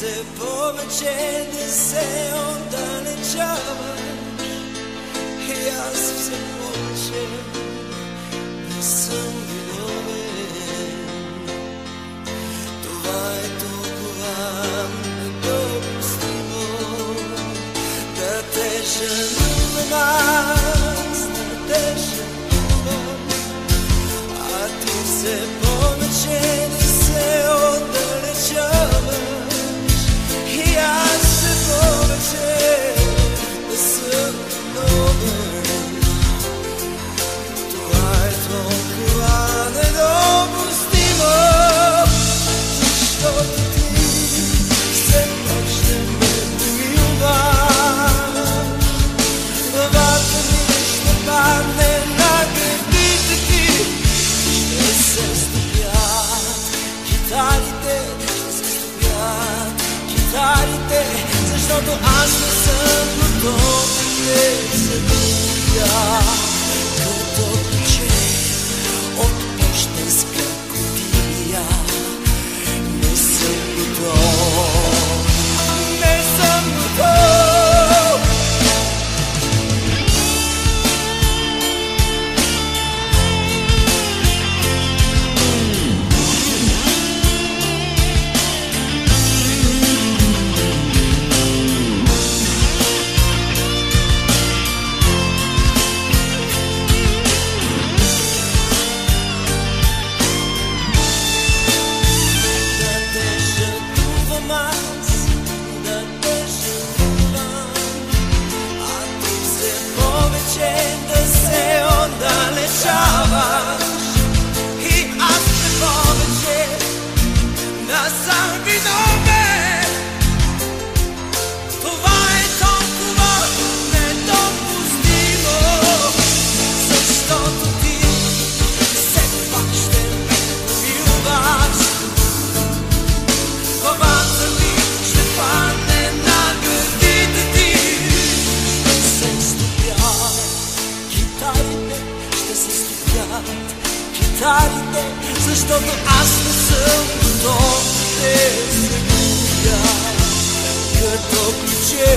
все повече да се отдалечаваш и аз все повече не съм виновен. Това е толкова недопустимо да те жалувам аз, да те жалувам, а ти все повече да се отдалечаваш и аз все повече да съм виновен. Това е толкова недопустимо, защото ти все пак ще ме помилваш. Главата ми ще падне на гърдите ти, ще се стопят китарите, ще се стопят китарите, защото аз не съм готов да се любя. Като ключе от пощенска кутия не съм готов, не съм готов. Да се отдалечаваш и аз все повече да съм виновен. Това е толкова недопустимо, защото ти все пак ще ме помилваш. Главата ми ще падне на гърдите ти, ще се стопят китарите, защото аз не съм готов да се любя. Като ключе